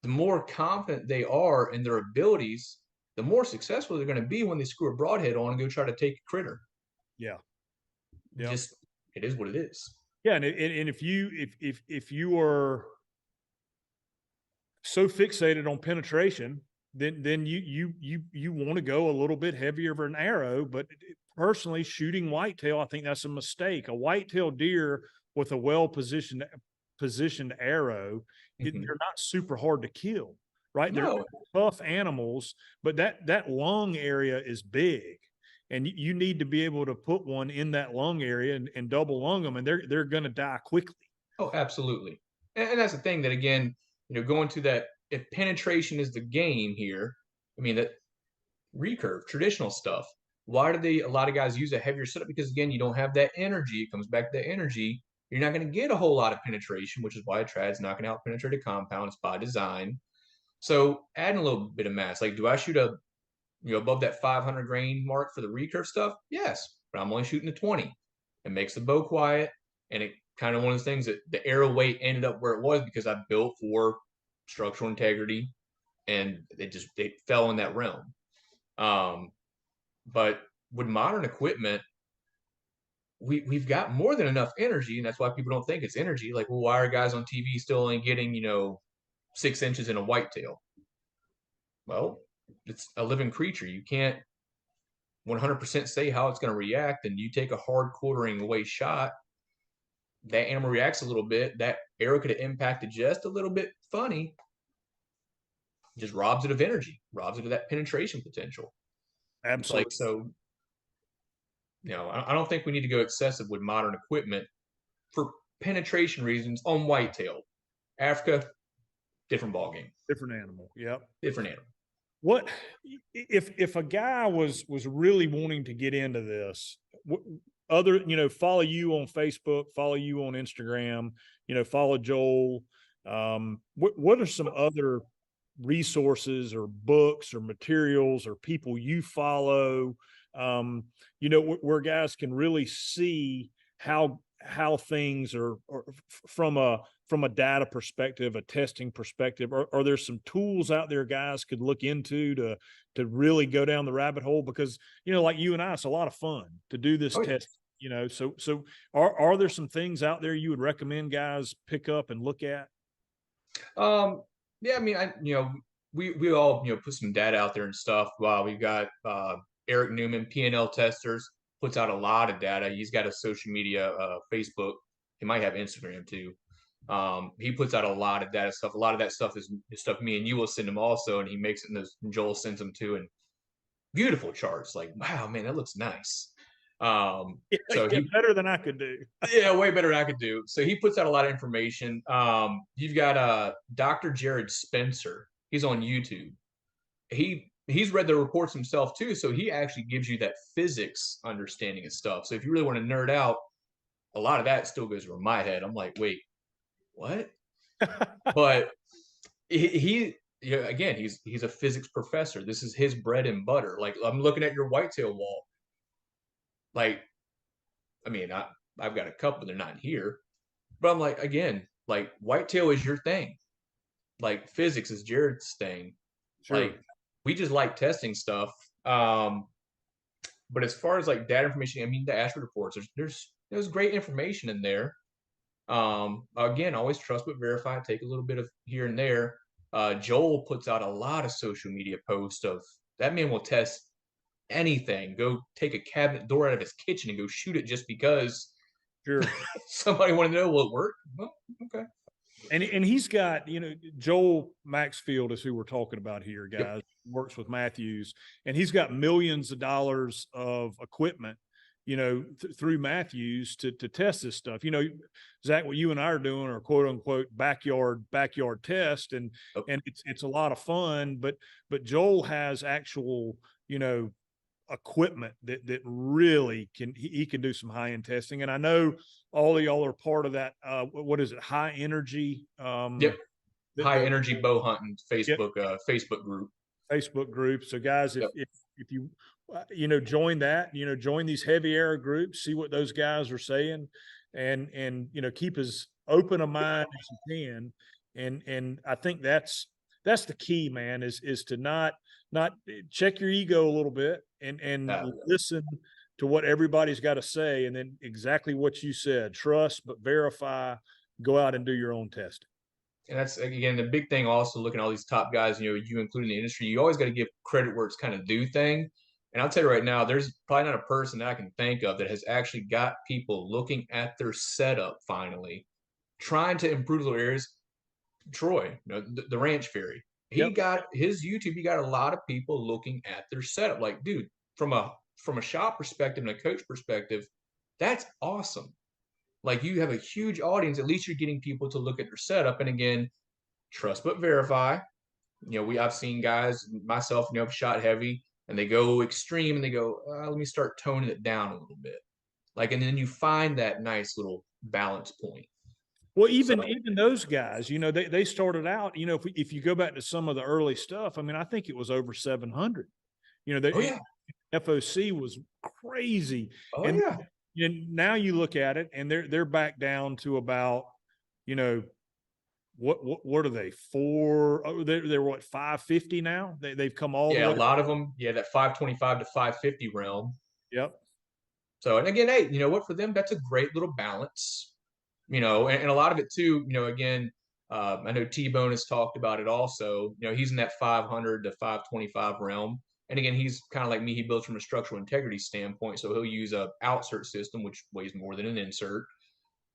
Speaker 2: The more confident they are in their abilities, the more successful they're going to be when they screw a broadhead on and go try to take a critter.
Speaker 1: Yeah.
Speaker 2: Just it is what it is.
Speaker 1: Yeah, and if you are so fixated on penetration, then you want to go a little bit heavier of an arrow. But personally, shooting whitetail, I think that's a mistake. A whitetail deer with a well positioned arrow, they're not super hard to kill, right? No. They're tough animals, but that lung area is big. And you need to be able to put one in that lung area and double lung them, and they're going to die quickly.
Speaker 2: Oh, absolutely. And that's the thing that, again, going to that, if penetration is the game here, I mean, that recurve, traditional stuff, why do a lot of guys use a heavier setup? Because, again, you don't have that energy. It comes back to that energy. You're not going to get a whole lot of penetration, which is why a trad's not going to out-penetrate a compound. It's by design. So adding a little bit of mass. Like, do I shoot above that 500 grain mark for the recurve stuff? Yes, but I'm only shooting the 20. It makes the bow quiet, and it kind of one of the things that the arrow weight ended up where it was because I built for structural integrity, and it fell in that realm. But with modern equipment, we've got more than enough energy, and that's why people don't think it's energy. Like, well, why are guys on TV still only getting 6 inches in a whitetail? Well, it's a living creature. You can't 100% say how it's going to react. And you take a hard quartering away shot, that animal reacts a little bit. That arrow could have impacted just a little bit funny. Just robs it of energy, robs it of that penetration potential.
Speaker 1: Absolutely.
Speaker 2: Like, so, I don't think we need to go excessive with modern equipment for penetration reasons on whitetail. Africa, different ballgame.
Speaker 1: Different animal. Yep.
Speaker 2: Different animal.
Speaker 1: What if a guy was really wanting to get into this? Follow you on Facebook, follow you on Instagram, follow Joel. What are some other resources or books or materials or people you follow? Where guys can really see how things are from a data perspective, a testing perspective. Are there some tools out there guys could look into to really go down the rabbit hole? Because, like you and I, it's a lot of fun to do this test, so are there some things out there you would recommend guys pick up and look at?
Speaker 2: Yeah, I mean, we all, put some data out there and stuff. We've got, Eric Newman, P&L Testers, puts out a lot of data. He's got a social media, Facebook. He might have Instagram too. He puts out a lot of data stuff. A lot of that stuff is stuff me and you will send him also, and he makes it, and Joel sends them too. And beautiful charts. Like, wow, man, that looks nice.
Speaker 1: So better than I could do.
Speaker 2: Yeah, way better than I could do. So he puts out a lot of information. You've got Dr. Jared Spencer. He's on YouTube. He's read the reports himself too, so he actually gives you that physics understanding of stuff. So if you really want to nerd out, a lot of that still goes over my head. I'm like, wait, what? But again, he's a physics professor. This is his bread and butter. Like, I'm looking at your whitetail wall. Like, I mean, I've got a couple, they're not here. But I'm like, again, like whitetail is your thing. Like physics is Jared's thing.
Speaker 1: Sure.
Speaker 2: Like we just like testing stuff. But as far as like data information, I mean the ASHRAE reports, there's great information in there. Again, always trust but verify, take a little bit of here and there. Joel puts out a lot of social media posts of that man will test anything, go take a cabinet door out of his kitchen and go shoot it just because
Speaker 1: Sure.
Speaker 2: somebody wanted to know will it work. Well, okay.
Speaker 1: And he's got, Joel Maxfield is who we're talking about here,
Speaker 2: Yep.
Speaker 1: guys. Works with Matthews, and he's got millions of dollars of equipment, through Matthews to test this stuff. Zach, what you and I are doing are quote unquote backyard test, and
Speaker 2: Yep.
Speaker 1: and it's a lot of fun. But Joel has actual, equipment that really he can do some high end testing. And I know all of y'all are part of that. What is it? High energy.
Speaker 2: Yep. High
Speaker 1: The
Speaker 2: energy bow hunting
Speaker 1: yep,
Speaker 2: Facebook group.
Speaker 1: Facebook group. So guys, if
Speaker 2: Yep.
Speaker 1: if you join that, join these heavy air groups, see what those guys are saying, and keep as open a mind as you can. And I think that's the key, man, is to not check your ego a little bit and
Speaker 2: Uh,
Speaker 1: listen to what everybody's got to say, and then exactly what you said: trust but verify. Go out and do your own testing.
Speaker 2: and that's again the big thing. Also, looking at all these top guys, you including the industry, you always got to give credit where it's kind of due thing. And I'll tell you right now, there's probably not a person that I can think of that has actually got people looking at their setup finally, trying to improve those areas. Troy, the Ranch Fairy, he
Speaker 1: Yep.
Speaker 2: got his YouTube. He got a lot of people looking at their setup. Like, dude, from a shop perspective and a coach perspective, that's awesome. Like you have a huge audience. At least you're getting people to look at their setup. And again, trust but verify. I've seen guys, myself, shot heavy, and they go extreme, and they go, let me start toning it down a little bit. Like, and then you find that nice little balance point.
Speaker 1: Well,
Speaker 2: So,
Speaker 1: even those guys, they started out, if you go back to some of the early stuff, I mean, I think it was over 700.
Speaker 2: oh yeah,
Speaker 1: FOC was crazy.
Speaker 2: oh
Speaker 1: And
Speaker 2: yeah,
Speaker 1: now you look at it and they're back down to about, you know, what are they? They're what, 550 now? They've come all the
Speaker 2: yeah. A
Speaker 1: way.
Speaker 2: lot of them, yeah, that 525 to 550 realm.
Speaker 1: Yep.
Speaker 2: So, and again, hey, you know what? For them, that's a great little balance. And a lot of it too. Again, I know T-Bone has talked about it also. He's in that 500 to 525 realm. And again, he's kind of like me. He builds from a structural integrity standpoint. So he'll use a outsert system, which weighs more than an insert.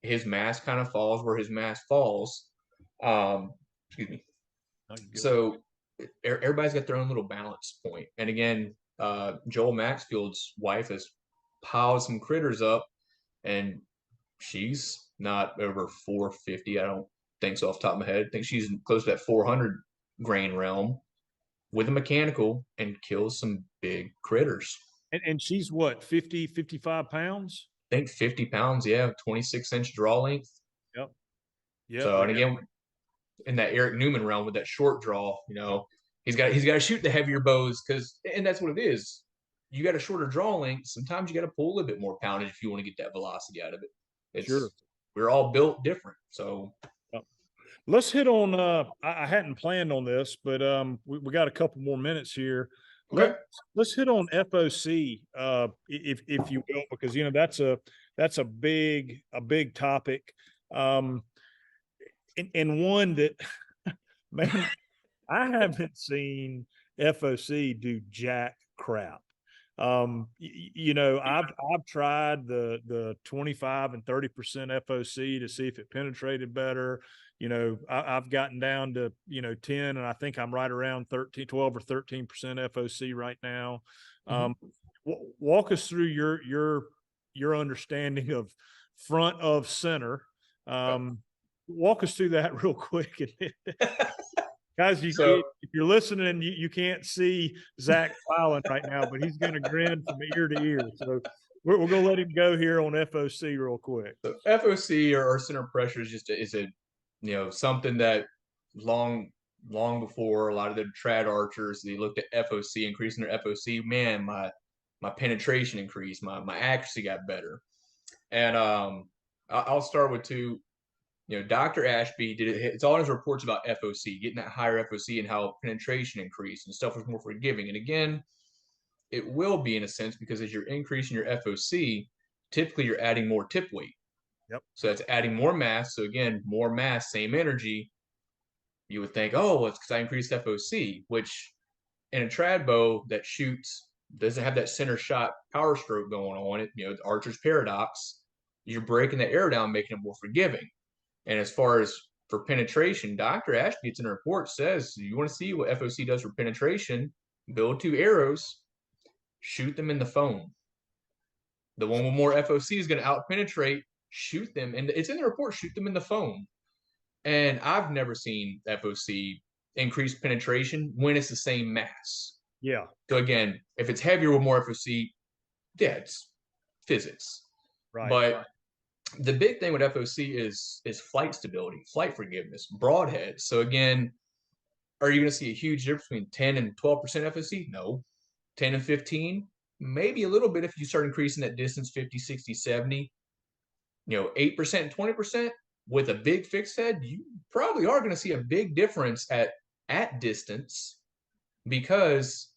Speaker 2: His mass kind of falls where his mass falls. Excuse me.
Speaker 1: Oh, you good.
Speaker 2: So everybody's got their own little balance point. And again, Joel Maxfield's wife has piled some critters up, and she's not over 450. I don't think so off the top of my head. I think she's close to that 400 grain realm with a mechanical and kills some big critters.
Speaker 1: And she's what, 50, 55 pounds?
Speaker 2: I think 50 pounds, yeah, 26-inch draw length.
Speaker 1: Yep. Yep.
Speaker 2: So,
Speaker 1: Yeah.
Speaker 2: and again, in that Eric Newman realm with that short draw, he's got to shoot the heavier bows and that's what it is. You got a shorter draw length. Sometimes you got to pull a little bit more poundage if you want to get that velocity out of it.
Speaker 1: Sure.
Speaker 2: We're all built different. So
Speaker 1: Yep. Let's hit on I hadn't planned on this, but we got a couple more minutes here.
Speaker 2: okay.
Speaker 1: Let's hit on FOC if you will, because that's a big topic. And one that man, I haven't seen FOC do jack crap. I've tried the 25 and 30% FOC to see if it penetrated better. I've gotten down to 10, and I think I'm right around 12 or 13% FOC right now. Walk us through your understanding of front of center. Walk us through that real quick. Guys, if you're listening, you can't see Zach smiling right now, but he's going to grin from ear to ear. So we're going to let him go here on FOC real quick.
Speaker 2: So FOC or center pressure is something that long before a lot of the trad archers, they looked at FOC, increasing their FOC. Man, my penetration increased, my accuracy got better. And I'll start with two. Dr. Ashby did it. It's all in his reports about FOC, getting that higher FOC and how penetration increased and stuff was more forgiving. And again, it will be in a sense because as you're increasing your FOC, typically you're adding more tip weight.
Speaker 1: Yep.
Speaker 2: So that's adding more mass. So again, more mass, same energy. You would think, oh, well, it's because I increased FOC, which in a trad bow that shoots doesn't have that center shot power stroke going on it. The archer's paradox. You're breaking the air down, making it more forgiving. And as far as for penetration, Dr. Ashby, it's in a report, says you want to see what FOC does for penetration, build two arrows, shoot them in the foam. The one with more FOC is going to out penetrate, shoot them. And it's in the report, shoot them in the foam. And I've never seen FOC increase penetration when it's the same mass.
Speaker 1: Yeah.
Speaker 2: So again, if it's heavier with more FOC, yeah, it's physics.
Speaker 1: Right.
Speaker 2: But the big thing with FOC is flight stability, flight forgiveness, broadhead. So again, are you going to see a huge difference between 10 and 12% FOC? No. 10 and 15? Maybe a little bit if you start increasing that distance 50, 60, 70. 8% and 20% with a big fixed head, you probably are going to see a big difference at distance because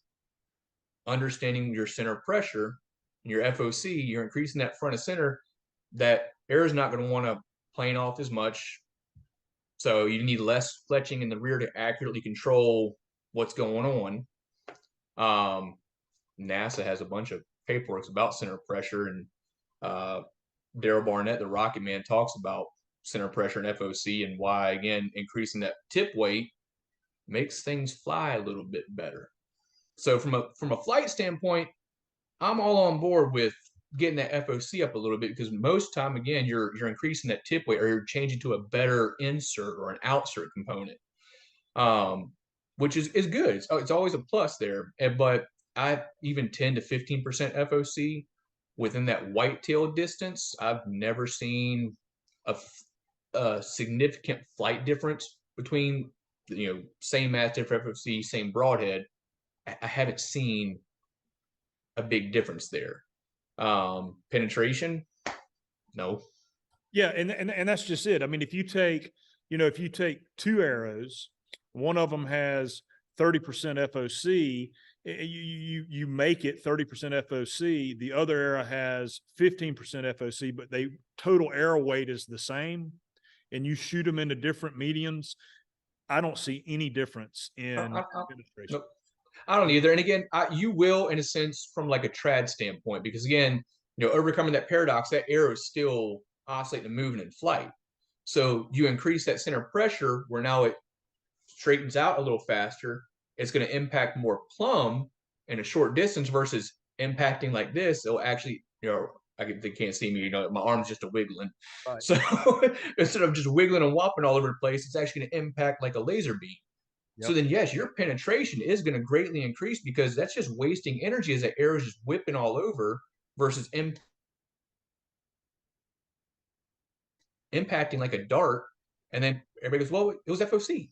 Speaker 2: understanding your center of pressure and your FOC, you're increasing that front of center, that air is not going to want to plane off as much. So you need less fletching in the rear to accurately control what's going on. NASA has a bunch of paperwork about center pressure, and Daryl Barnett, the Rocket Man, talks about center pressure and FOC and why, again, increasing that tip weight makes things fly a little bit better. So from a flight standpoint, I'm all on board with getting that FOC up a little bit because most time, again, you're increasing that tip weight or you're changing to a better insert or an outsert component, which is good. It's always a plus there. But I even 10 to 15% FOC within that whitetail distance, I've never seen a significant flight difference between same mass, different FOC, same broadhead. I haven't seen a big difference there. Penetration, no.
Speaker 1: Yeah, and that's just it. I mean, if you take two arrows, one of them has 30% FOC, you make it 30% FOC. The other arrow has 15% FOC, but they total arrow weight is the same, and you shoot them into different mediums. I don't see any difference in penetration.
Speaker 2: Nope. I don't either. And again, you will, in a sense, from like a trad standpoint, because again, overcoming that paradox, that arrow is still oscillating and moving in flight. So you increase that center pressure where now it straightens out a little faster. It's going to impact more plumb in a short distance versus impacting like this. It'll actually, they can't see me, my arm's just a wiggling. Right. So instead of just wiggling and whopping all over the place, it's actually going to impact like a laser beam. Yep. So then, yes, your penetration is going to greatly increase because that's just wasting energy as that arrow is just whipping all over versus impacting like a dart. And then everybody goes, well, it was FOC.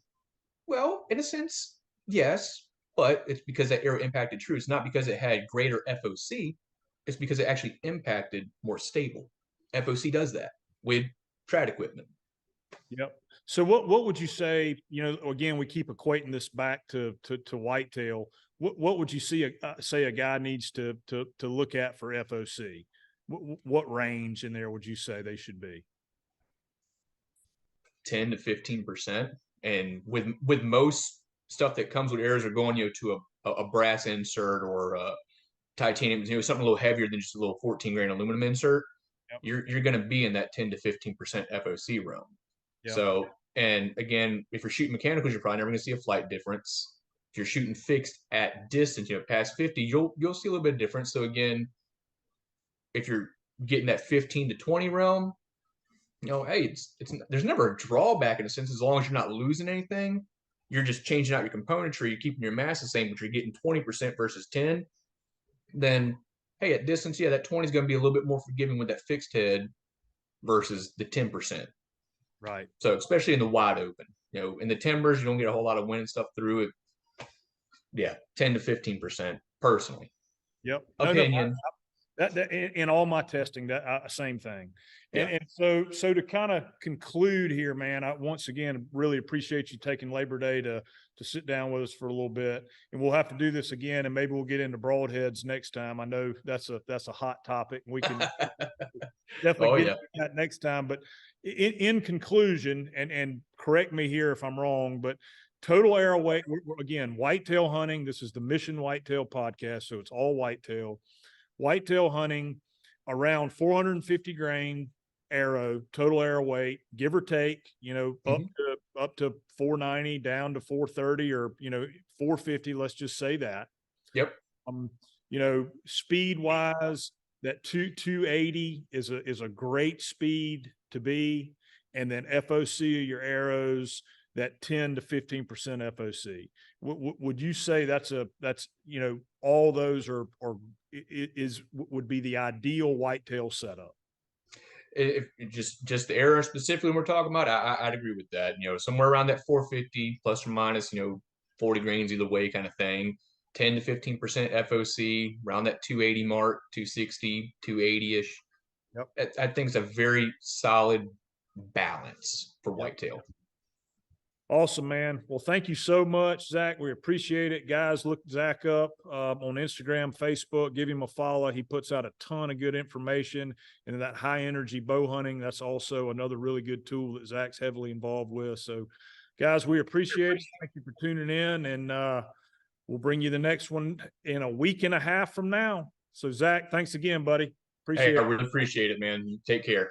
Speaker 2: Well, in a sense, yes, but it's because that arrow impacted true. It's not because it had greater FOC. It's because it actually impacted more stable. FOC does that with trad equipment.
Speaker 1: Yep. So what would you say, again, we keep equating this back to whitetail. What would you say a guy needs to look at for FOC? What range in there would you say they should be?
Speaker 2: 10 to 15%. And with most stuff that comes with arrows are going, to a brass insert or a titanium, something a little heavier than just a little 14 grain aluminum insert. Yep. You're going to be in that 10 to 15% FOC realm. Yep. So, and again, if you're shooting mechanicals, you're probably never going to see a flight difference. If you're shooting fixed at distance, past 50, you'll see a little bit of difference. So again, if you're getting that 15 to 20 realm, hey, there's never a drawback in a sense as long as you're not losing anything. You're just changing out your componentry, you're keeping your mass the same, but you're getting 20% versus 10. Then, hey, at distance, yeah, that 20 is going to be a little bit more forgiving with that fixed head versus the 10%.
Speaker 1: Right.
Speaker 2: So especially in the wide open, in the timbers, you don't get a whole lot of wind and stuff through it. Yeah, 10 to 15% personally.
Speaker 1: Yep.
Speaker 2: Opinion.
Speaker 1: That in all my testing, that same thing.
Speaker 2: Yeah.
Speaker 1: And so to kind of conclude here, man, I once again really appreciate you taking Labor Day to sit down with us for a little bit, and we'll have to do this again, and maybe we'll get into broadheads next time. I know that's a hot topic, and we can definitely
Speaker 2: Oh
Speaker 1: get
Speaker 2: yeah.
Speaker 1: into that next time. But in conclusion, and correct me here if I'm wrong, but total arrow weight, again, whitetail hunting. This is the Mission Whitetail podcast, so it's all whitetail. Whitetail hunting around 450 grain arrow, total arrow weight, give or take, up to 490 down to 430 or 450. Let's just say that.
Speaker 2: Yep.
Speaker 1: Speed wise, that 280 is a great speed to be, and then FOC of your arrows, that 10 to 15% FOC. Would you say that's all those would be the ideal whitetail setup?
Speaker 2: If just the arrow specifically we're talking about, I'd agree with that. Somewhere around that 450 plus or minus, 40 grains either way kind of thing. 10 to 15% FOC around that 280 mark, 260, 280 ish.
Speaker 1: Yep.
Speaker 2: I think it's a very solid balance for whitetail.
Speaker 1: Awesome, man. Well, thank you so much, Zach. We appreciate it. Guys, look Zach up on Instagram, Facebook. Give him a follow. He puts out a ton of good information. And that high energy bow hunting, that's also another really good tool that Zach's heavily involved with. So, guys, we appreciate it. Thank you for tuning in. And we'll bring you the next one in a week and a half from now. So, Zach, thanks again, buddy. Appreciate it.
Speaker 2: I really appreciate it, man. You take care.